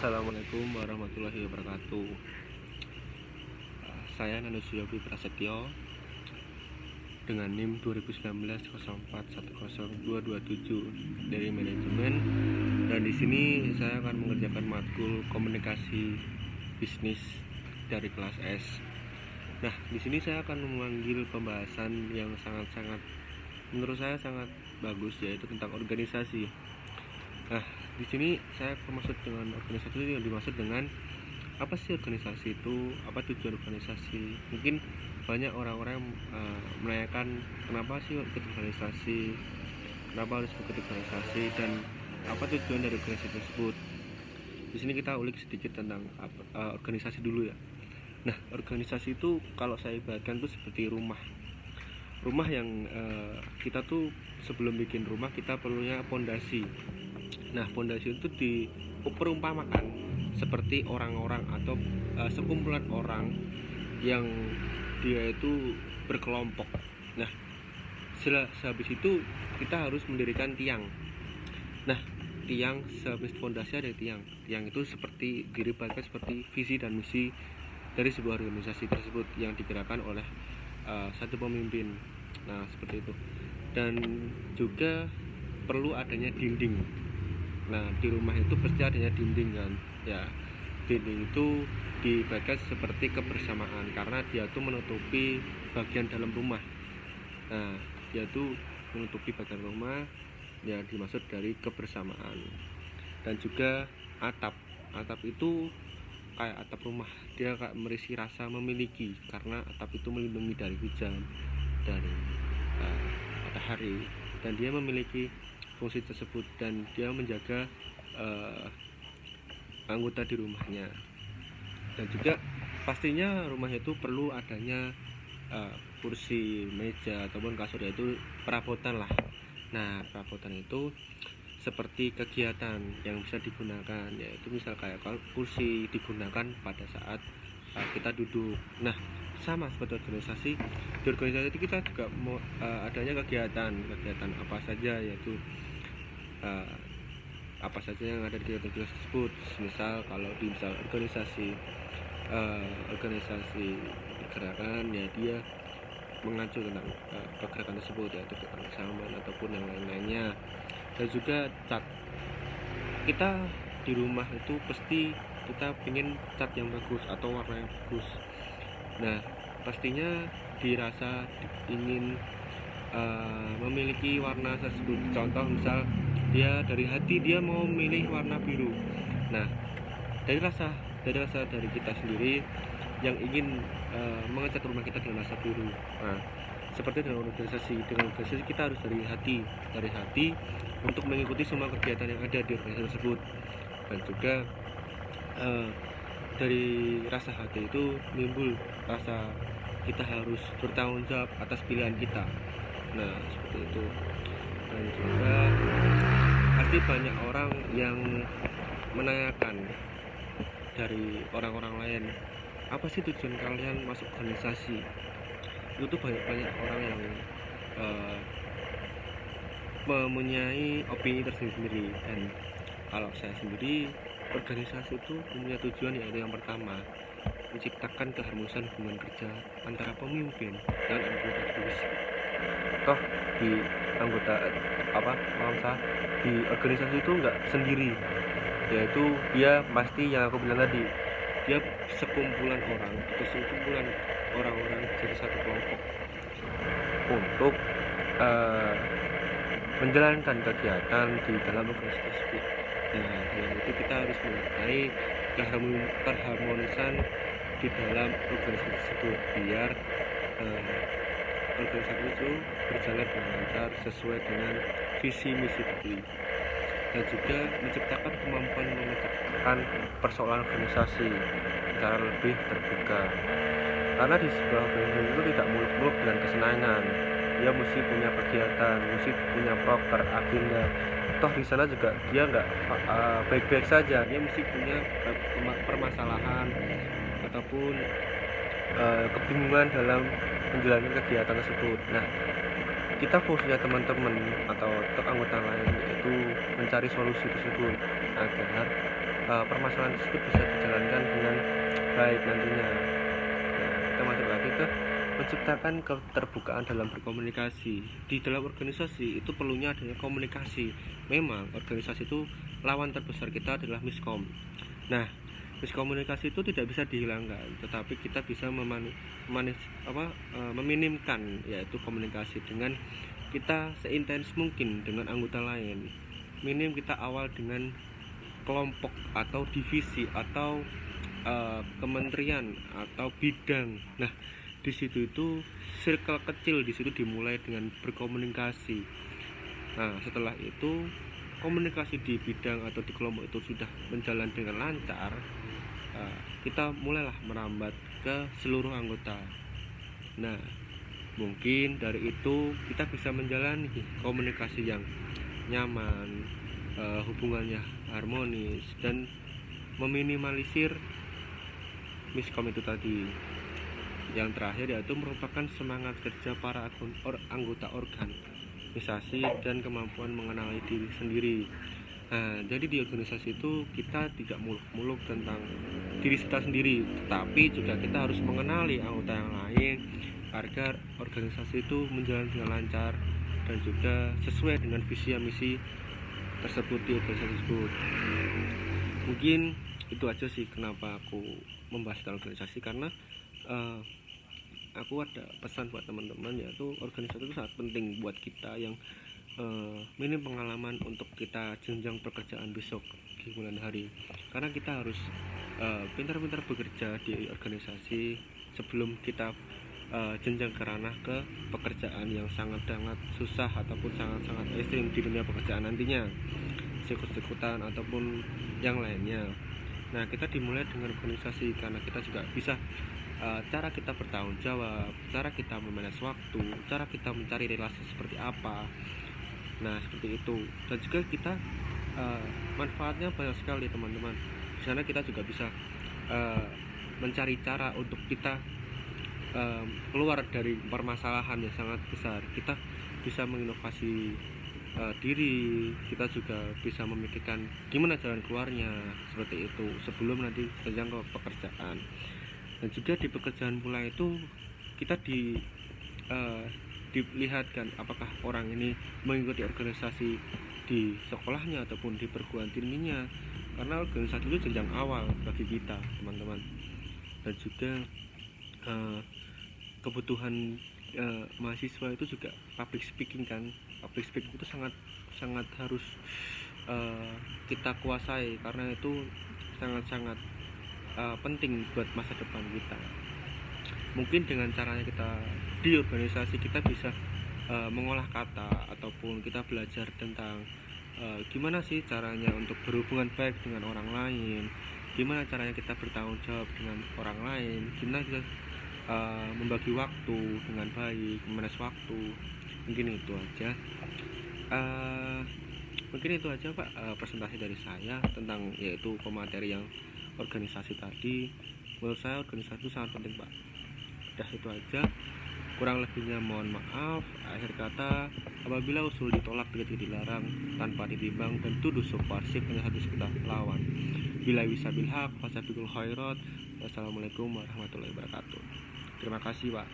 Assalamualaikum warahmatullahi wabarakatuh. Saya Nanus Yogi Prasetyo dengan NIM 2019-0410-227 dari manajemen, dan di sini saya akan mengerjakan matkul komunikasi bisnis dari kelas S. Nah, di sini saya akan memanggil pembahasan yang sangat menurut saya sangat bagus, yaitu tentang organisasi. Nah, di sini saya maksud dengan organisasi itu yang dimaksud dengan apa sih organisasi itu, apa tujuan organisasi. Mungkin banyak orang-orang yang menanyakan kenapa sih ikut organisasi, kenapa harus ikut organisasi, dan apa tujuan dari organisasi tersebut. Di sini kita ulik sedikit tentang organisasi dulu ya. Nah, organisasi itu kalau saya ibaratkan itu seperti rumah yang kita tuh sebelum bikin rumah kita perlunya pondasi. Nah, pondasi itu diperumpamakan seperti orang-orang atau sekumpulan orang yang dia itu berkelompok. Nah, sehabis itu kita harus mendirikan tiang. Nah, tiang sehabis pondasi ada tiang. Tiang itu seperti diribatkan seperti visi dan misi dari sebuah organisasi tersebut yang digerakkan oleh satu pemimpin. Nah, seperti itu. Dan juga perlu adanya dinding. Nah, di rumah itu pasti adanya dinding kan. Ya, dinding itu dibagikan seperti kebersamaan karena dia tuh menutupi bagian dalam rumah. Nah, dia tuh menutupi bagian rumah yang dimaksud dari kebersamaan. Dan juga atap itu kayak atap rumah, dia kayak merisi rasa memiliki karena atap itu melindungi dari hujan, dari matahari, dan dia memiliki fungsi tersebut, dan dia menjaga anggota di rumahnya. Dan juga pastinya rumah itu perlu adanya kursi, meja ataupun kasur, yaitu perabotan lah. Nah, perabotan itu seperti kegiatan yang bisa digunakan, yaitu misal kayak kursi digunakan pada saat kita duduk. Nah, sama seperti organisasi. Di organisasi itu kita juga adanya kegiatan apa saja, yaitu apa saja yang ada di kegiatan tersebut. Misal kalau di organisasi pergerakan, ya dia mengacu tentang pergerakan tersebut, yaitu kebersamaan ataupun yang lain-lainnya. Dan juga cat, kita di rumah itu pasti kita ingin cat yang bagus atau warna yang bagus. Nah, pastinya dirasa ingin memiliki warna tersebut. Contoh misal dia dari hati dia mau memilih warna biru. Nah, dari rasa dari kita sendiri yang ingin mengecat rumah kita dengan rasa biru. Nah, seperti dengan organisasi kita harus dari hati untuk mengikuti semua kegiatan yang ada di organisasi tersebut. Dan juga dari rasa hati itu timbul rasa kita harus bertanggung jawab atas pilihan kita. Nah, seperti itu. Dan juga pasti banyak orang yang menanyakan dari orang-orang lain, apa sih tujuan kalian masuk organisasi? Itu banyak orang yang mempunyai opini tersendiri. Dan kalau saya sendiri, organisasi itu punya tujuan, yaitu yang pertama menciptakan keharmonisan hubungan kerja antara pemimpin dan anggota divisi. Toh di di organisasi itu enggak sendiri, yaitu dia pasti yang aku bilang tadi, dia sekumpulan orang atau sekumpulan orang-orang jadi satu kelompok untuk menjalankan kegiatan di dalam organisasi tersebut. Nah, dengan itu kita harus mengerti keharmonisan di dalam organisasi tersebut biar organisasi itu berjalan dengan lancar sesuai dengan visi misi tadi. Dan juga menciptakan kemampuan memecahkan persoalan organisasi secara lebih terbuka, karena di sebuah organisasi itu tidak muluk-muluk dengan kesenangan. Dia mesti punya kegiatan, mesti punya proker, agenda. Toh di sana juga dia nggak baik-baik saja, dia mesti punya permasalahan ataupun kebingungan dalam menjalankan kegiatan tersebut. Nah, kita fungsinya teman-teman atau anggota lain yaitu mencari solusi tersebut agar permasalahan tersebut bisa dijalankan dengan baik nantinya. Nah, kita masuk lagi ke menciptakan keterbukaan dalam berkomunikasi. Di dalam organisasi itu perlunya adanya komunikasi. Memang organisasi itu lawan terbesar kita adalah miskom. Nah, miskomunikasi itu tidak bisa dihilangkan, tetapi kita bisa meminimkan yaitu komunikasi dengan kita seintens mungkin dengan anggota lain. Minim kita awal dengan kelompok atau divisi atau kementerian atau bidang. Nah, di situ itu circle kecil, di situ dimulai dengan berkomunikasi. Nah, setelah itu komunikasi di bidang atau di kelompok itu sudah berjalan dengan lancar, kita mulailah merambat ke seluruh anggota. Nah, mungkin dari itu kita bisa menjalani komunikasi yang nyaman, hubungannya harmonis, dan meminimalisir miskom itu tadi. Yang terakhir yaitu merupakan semangat kerja para anggota organisasi dan kemampuan mengenali diri sendiri. Nah, jadi di organisasi itu kita tidak muluk-muluk tentang diri kita sendiri, tapi juga kita harus mengenali anggota yang lain agar organisasi itu menjalan dengan lancar dan juga sesuai dengan visi dan misi tersebut di organisasi tersebut. Mungkin itu aja sih kenapa aku membahas tentang organisasi, karena aku ada pesan buat teman-teman, yaitu organisasi itu sangat penting buat kita yang minim pengalaman untuk kita jenjang pekerjaan besok di bulan hari, karena kita harus pintar-pintar bekerja di organisasi sebelum kita jenjang ke ranah ke pekerjaan yang sangat-sangat susah ataupun sangat-sangat ekstrim di dunia pekerjaan nantinya, sikut-sikutan ataupun yang lainnya. Nah, kita dimulai dengan organisasi karena kita juga bisa cara kita bertanggung jawab, cara kita memanage waktu, cara kita mencari relasi seperti apa. Nah, seperti itu. Dan juga kita manfaatnya banyak sekali teman-teman. Di sana kita juga bisa mencari cara untuk kita keluar dari permasalahan yang sangat besar. Kita bisa menginovasi diri, kita juga bisa memikirkan gimana jalan keluarnya seperti itu sebelum nanti jenjang ke pekerjaan. Dan juga di pekerjaan pula itu kita dilihatkan apakah orang ini mengikuti organisasi di sekolahnya ataupun di perguruan tingginya, karena organisasi itu jenjang awal bagi kita teman-teman. Dan juga kebutuhan mahasiswa itu juga public speaking kan. Public speaking itu sangat harus kita kuasai, karena itu sangat penting buat masa depan kita. Mungkin dengan caranya kita di organisasi kita bisa mengolah kata ataupun kita belajar tentang gimana sih caranya untuk berhubungan baik dengan orang lain, gimana caranya kita bertanggung jawab dengan orang lain, gimana kita membagi waktu dengan baik, memanage waktu. Mungkin itu aja Pak presentasi dari saya tentang yaitu pemateri yang organisasi tadi. Menurut saya organisasi itu sangat penting Pak. Udah itu aja, kurang lebihnya mohon maaf. Akhir kata, apabila usul ditolak tidak dilarang tanpa ditimbang dan tuduh subversif hanya harus kita lawan. Bila wisabil haq fasabiqul khairat. Wassalamualaikum warahmatullahi wabarakatuh. Terima kasih Pak.